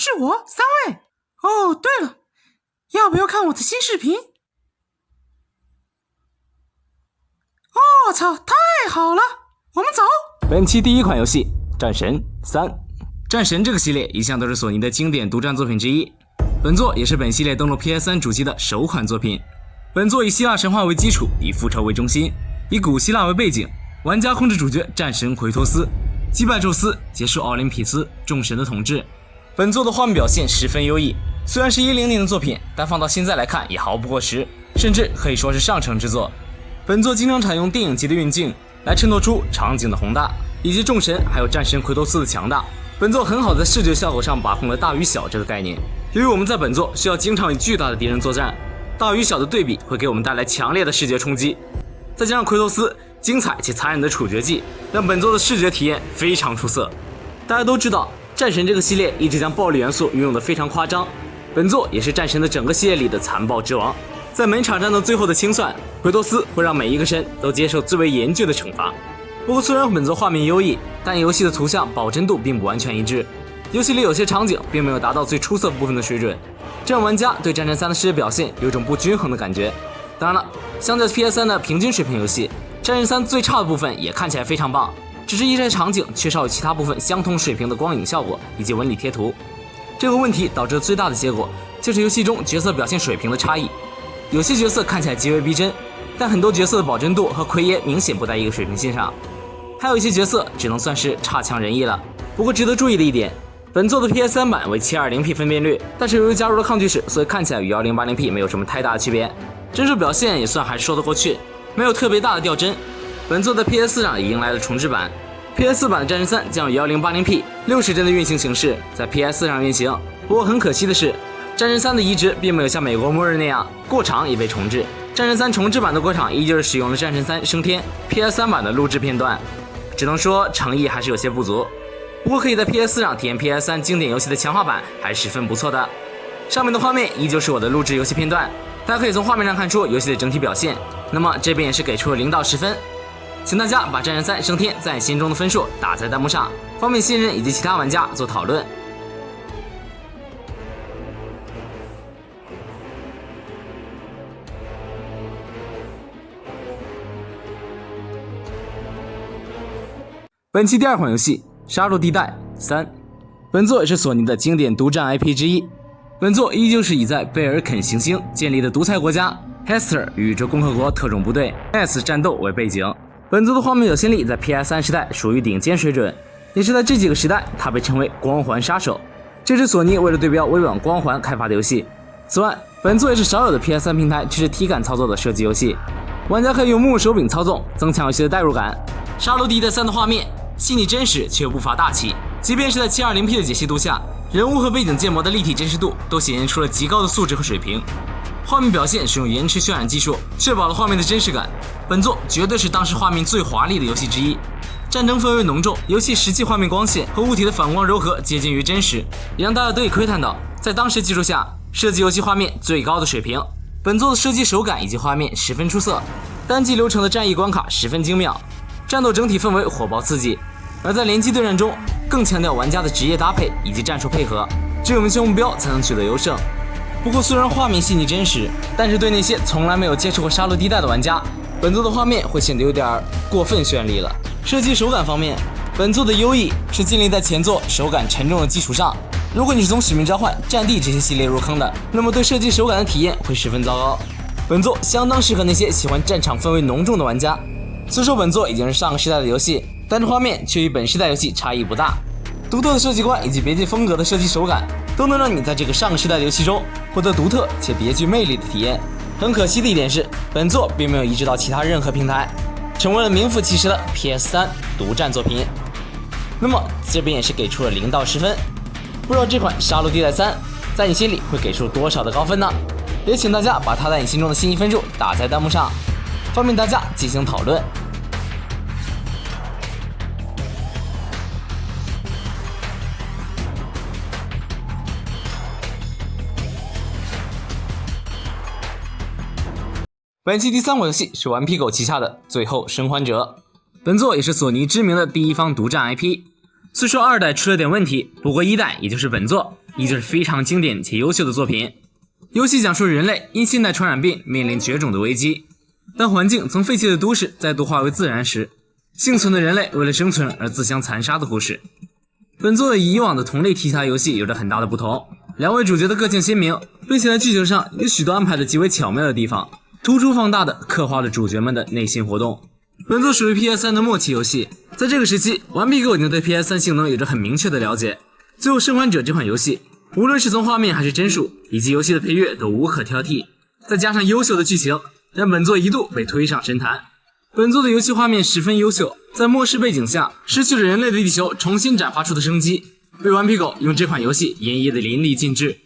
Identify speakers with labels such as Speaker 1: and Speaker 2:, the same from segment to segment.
Speaker 1: 是我，3位。哦，对了，要不要看我的新视频？哦操，太好了，我们走。
Speaker 2: 本期第一款游戏《战神3》。战神这个系列一向都是索尼的经典独占作品之一，本作也是本系列登陆 PS3 主机的首款作品。本作以希腊神话为基础，以复仇为中心，以古希腊为背景，玩家控制主角战神奎托斯，击败宙斯，结束奥林匹斯众神的统治。本作的画面表现十分优异，虽然是10年的作品，但放到现在来看也毫不过时，甚至可以说是上乘之作。本作经常采用电影级的运镜来衬托出场景的宏大，以及众神还有战神奎托斯的强大。本作很好在视觉效果上把控了大与小这个概念，由于我们在本作需要经常与巨大的敌人作战，大与小的对比会给我们带来强烈的视觉冲击，再加上奎托斯精彩且残忍的处决技，让本作的视觉体验非常出色。大家都知道战神这个系列一直将暴力元素运用得非常夸张，本作也是战神的整个系列里的残暴之王。在每场战斗最后的清算，奎托斯会让每一个神都接受最为严峻的惩罚。不过虽然本作画面优异，但游戏的图像保真度并不完全一致，游戏里有些场景并没有达到最出色部分的水准，这让玩家对战神3的视觉表现有一种不均衡的感觉。当然了，相较 PS3 的平均水平游戏，战神3最差的部分也看起来非常棒，只是一些场景缺少与其他部分相同水平的光影效果以及纹理贴图。这个问题导致最大的结果就是游戏中角色表现水平的差异，有些角色看起来极为逼真，但很多角色的保真度和奎爷明显不在一个水平线上，还有一些角色只能算是差强人意了。不过值得注意的一点，本作的 PS3 版为 720P 分辨率，但是由于加入了抗锯齿，所以看起来与 1080P 没有什么太大的区别，帧数表现也算还说得过去，没有特别大的掉帧。本作在 PS4 上也迎来了重置版， PS4 版的战神3将以 1080P 60帧的运行形式在 PS4 上运行。不过很可惜的是，战神3的移植并没有像美国末日那样过场也被重置，战神3重置版的过场依旧是使用了战神3升天 PS3 版的录制片段，只能说诚意还是有些不足。不过可以在 PS4 上体验 PS3 经典游戏的强化版还是十分不错的。上面的画面依旧是我的录制游戏片段，大家可以从画面上看出游戏的整体表现，那么这边也是给出了0到10分。请大家把战神3升天在心中的分数打在弹幕上，方便新人以及其他玩家做讨论。本期第二款游戏《杀戮地带3》，本作也是索尼的经典独占 IP 之一。本作依旧是以在贝尔肯行星建立的独裁国家 Hester 宇宙共和国特种部队 S 战斗为背景。本作的画面表现力在 PS3 时代属于顶尖水准，也是在这几个时代它被称为光环杀手，这是索尼为了对标微软光环开发的游戏。此外，本作也是少有的 PS3 平台支持体感操作的射击游戏，玩家可以用木手柄操纵，增强游戏的代入感。杀戮地带3的画面细腻真实却又不乏大气，即便是在 720P 的解析度下，人物和背景建模的立体真实度都显现出了极高的素质和水平。画面表现使用延迟渲染技术，确保了画面的真实感。本作绝对是当时画面最华丽的游戏之一，战争氛围浓重，游戏实际画面光线和物体的反光柔和接近于真实，也让大家得以窥探到在当时技术下设计游戏画面最高的水平。本作的射击手感以及画面十分出色，单机流程的战役关卡十分精妙，战斗整体氛围火爆刺激，而在联机对战中更强调玩家的职业搭配以及战术配合，只有明确目标才能取得优胜。不过虽然画面细腻真实，但是对那些从来没有接触过杀戮地带的玩家，本作的画面会显得有点过分绚丽了。射击手感方面，本作的优异是建立在前作手感沉重的基础上，如果你是从使命召唤、战地这些系列入坑的，那么对射击手感的体验会十分糟糕。本作相当适合那些喜欢战场氛围浓重的玩家。虽说本作已经是上个时代的游戏，但是画面却与本世代游戏差异不大。独特的设计观以及别具风格的射击手感，都能让你在这个上个时代的游戏中获得独特且别具魅力的体验。很可惜的一点是，本作并没有移植到其他任何平台，成为了名副其实的 PS3 独占作品。那么这边也是给出了0到10分，不知道这款《杀戮地带3》在你心里会给出多少的高分呢？也请大家把它在你心中的心仪分数打在弹幕上，方便大家进行讨论。本期第3款游戏是顽皮狗旗下的《最后生还者》，本作也是索尼知名的第一方独占 IP。虽说2代出了点问题，不过1代也就是本作依旧是非常经典且优秀的作品。游戏讲述人类因现代传染病面临绝种的危机，当环境从废弃的都市再度化为自然时，幸存的人类为了生存而自相残杀的故事。本作与以往的同类题材游戏有着很大的不同，两位主角的个性鲜明，并且在剧情上有许多安排的极为巧妙的地方，突出放大的刻画了主角们的内心活动。本作属于 PS3 的末期游戏，在这个时期，顽皮狗已经对 PS3 性能有着很明确的了解。最后生还者这款游戏，无论是从画面还是帧数，以及游戏的配乐都无可挑剔，再加上优秀的剧情，让本作一度被推上神坛。本作的游戏画面十分优秀，在末世背景下，失去了人类的地球重新展发出的生机，被顽皮狗用这款游戏演绎的淋漓尽致。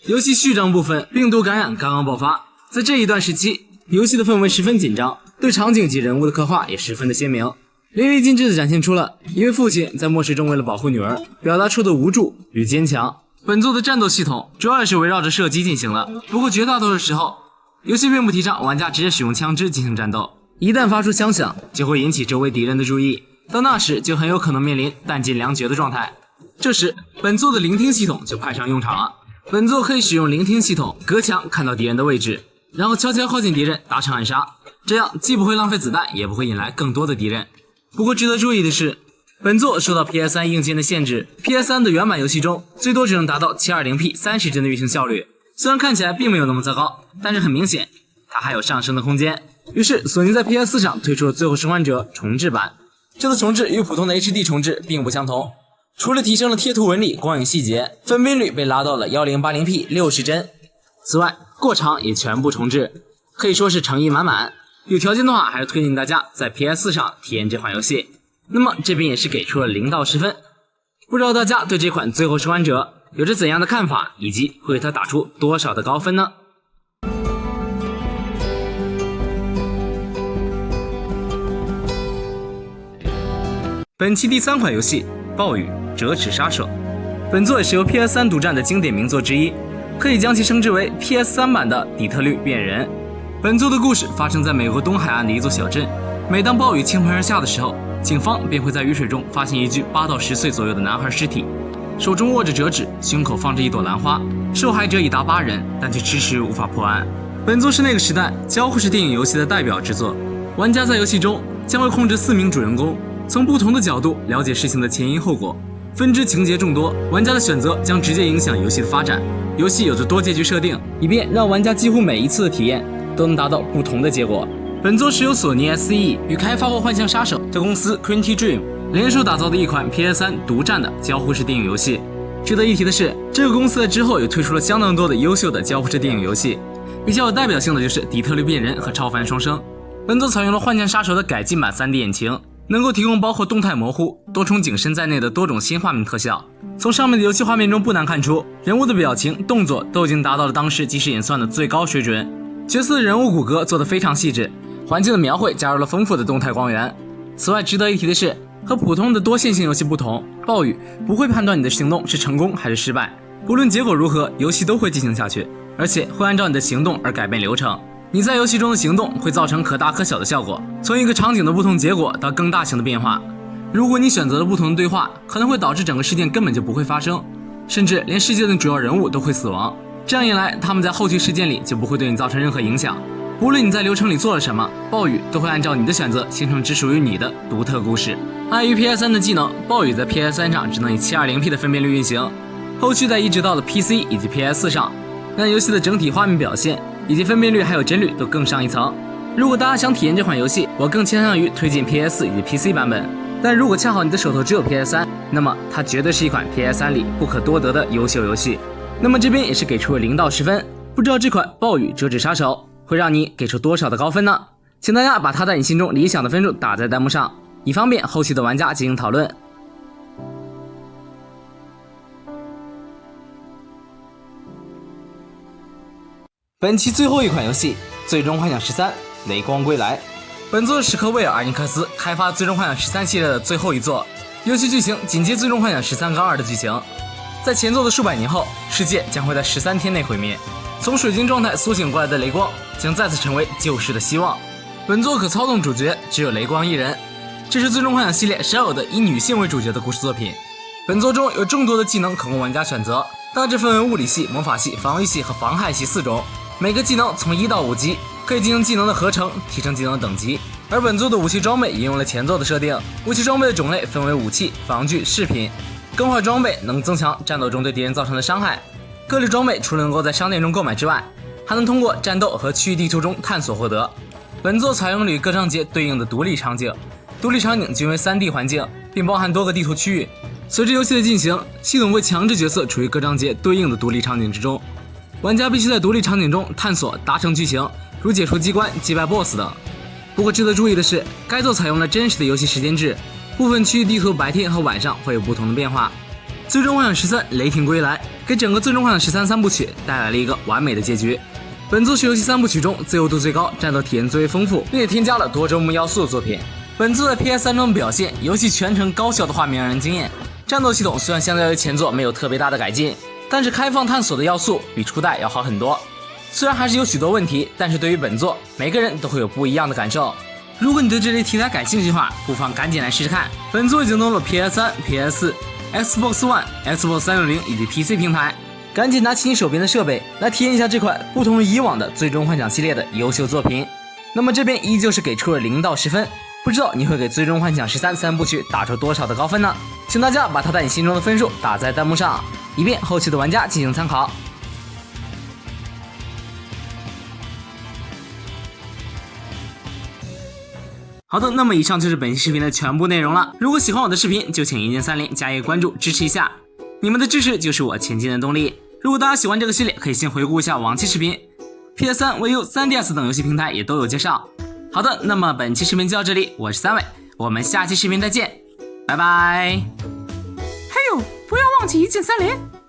Speaker 2: 游戏序章部分，病毒感染刚刚爆发，在这一段时期，游戏的氛围十分紧张，对场景及人物的刻画也十分的鲜明，淋漓尽致地展现出了一位父亲在末世中为了保护女儿表达出的无助与坚强。本作的战斗系统主要也是围绕着射击进行的，不过绝大多数时候，游戏并不提倡玩家直接使用枪支进行战斗，一旦发出枪响，就会引起周围敌人的注意，到那时就很有可能面临弹尽粮绝的状态。这时，本作的聆听系统就派上用场了。本作可以使用聆听系统隔墙看到敌人的位置，然后悄悄靠近敌人达成暗杀，这样既不会浪费子弹，也不会引来更多的敌人。不过值得注意的是，本作受到 PS3 硬件的限制， PS3 的原版游戏中最多只能达到 720p 30帧的运行效率，虽然看起来并没有那么糟糕，但是很明显它还有上升的空间。于是索尼在 PS4 上推出了最后生还者重置版，这次重置与普通的 HD 重置并不相同，除了提升了贴图纹理、光影细节，分辨率被拉到了 1080p 60帧，此外过场也全部重置，可以说是诚意满满。有条件的话还是推荐大家在 PS4 上体验这款游戏。那么这边也是给出了0到10分，不知道大家对这款最后生还者有着怎样的看法，以及会给它打出多少的高分呢？本期第3款游戏《暴雨折纸杀手》，本作也是由 PS3 独占的经典名作之一，可以将其称之为 PS3 版的底特律变人。本作的故事发生在美国东海岸的一座小镇，每当暴雨倾盆而下的时候，警方便会在雨水中发现一具8到10岁左右的男孩尸体，手中握着折纸，胸口放着一朵兰花，受害者已达8人，但却迟迟无法破案。本作是那个时代交互式电影游戏的代表之作，玩家在游戏中将会控制4名主人公，从不同的角度了解事情的前因后果，分支情节众多，玩家的选择将直接影响游戏的发展。游戏有着多结局设定，以便让玩家几乎每一次的体验都能达到不同的结果。本作是由索尼 SE 与开发过《幻象杀手》的公司 Quinty Dream 联手打造的一款 PS3 独占的交互式电影游戏。值得一提的是，这个公司在之后也推出了相当多的优秀的交互式电影游戏，比较有代表性的就是《底特律变人》和《超凡双生》。本作采用了《幻象杀手》的改进版 3D 引擎，能够提供包括动态模糊、多重景深在内的多种新画面特效。从上面的游戏画面中不难看出，人物的表情、动作都已经达到了当时即时演算的最高水准，角色的人物骨骼做得非常细致，环境的描绘加入了丰富的动态光源。此外值得一提的是，和普通的多线性游戏不同，暴雨不会判断你的行动是成功还是失败，不论结果如何，游戏都会进行下去，而且会按照你的行动而改变流程。你在游戏中的行动会造成可大可小的效果，从一个场景的不同结果到更大型的变化。如果你选择了不同的对话，可能会导致整个事件根本就不会发生，甚至连事件的主要人物都会死亡。这样一来，他们在后续事件里就不会对你造成任何影响。无论你在流程里做了什么，暴雨都会按照你的选择形成只属于你的独特故事。碍于 PS3 的技能，暴雨在 PS3 上只能以 720p 的分辨率运行，后续再移植到了 PC 以及 PS4 上，让游戏的整体画面表现以及分辨率还有帧率都更上一层。如果大家想体验这款游戏，我更倾向于推荐 PS 以及 PC 版本，但如果恰好你的手头只有 PS3， 那么它绝对是一款 PS3 里不可多得的优秀游戏。那么这边也是给出了0到10分，不知道这款暴雨折纸杀手会让你给出多少的高分呢？请大家把它在你心中理想的分数打在弹幕上，以方便后续的玩家进行讨论。本期最后一款游戏《最终幻想13：雷光归来》，本作史克威尔阿尼克斯开发《最终幻想13》系列的最后一作，游戏剧情紧接《最终幻想13-2》的剧情。在前作的数百年后，世界将会在13天内毁灭，从水晶状态苏醒过来的雷光将再次成为救世的希望。本作可操纵主角只有雷光一人，这是《最终幻想》系列少有的以女性为主角的故事作品。本作中有众多的技能可供玩家选择，大致分为物理系、魔法系、防御系和防害系4种，每个技能从1到5级，可以进行技能的合成，提升技能的等级。而本作的武器装备引用了前作的设定，武器装备的种类分为武器、防具、饰品。更换装备能增强战斗中对敌人造成的伤害。各类装备除了能够在商店中购买之外，还能通过战斗和区域地图中探索获得。本作采用了与各章节对应的独立场景，独立场景均为3D 环境，并包含多个地图区域。随着游戏的进行，系统会强制角色处于各章节对应的独立场景之中，玩家必须在独立场景中探索达成剧情，如解除机关、击败 BOSS 等。不过值得注意的是，该作采用了真实的游戏时间制，部分区域地图白天和晚上会有不同的变化。最终幻想13雷霆归来给整个最终幻想133部曲带来了一个完美的结局。本作是游戏3部曲中自由度最高、战斗体验最为丰富，并且添加了多周目要素的作品。本作在 PS3 中的表现，游戏全程高效的画面让人惊艳。战斗系统虽然相较于前作没有特别大的改进，但是开放探索的要素比初代要好很多。虽然还是有许多问题，但是对于本作，每个人都会有不一样的感受。如果你对这类题材感兴趣的话，不妨赶紧来试试看。本作已经登陆 PS3、PS4、Xbox One、Xbox 360以及 PC 平台，赶紧拿起你手边的设备来体验一下这款不同于以往的最终幻想系列的优秀作品。那么这边依旧是给出了0到10分，不知道你会给最终幻想13 3部曲打出多少的高分呢？请大家把它在你心中的分数打在弹幕上，以便后期的玩家进行参考。好的，那么以上就是本期视频的全部内容了。如果喜欢我的视频，就请一键30加一个关注支持一下，你们的支持就是我前进的动力。如果大家喜欢这个系列，可以先回顾一下往期视频 ，PS3、VU、3DS 等游戏平台也都有介绍。好的，那么本期视频就到这里，我是3位，我们下期视频再见，拜拜。
Speaker 1: 还有，不要忘记一键30。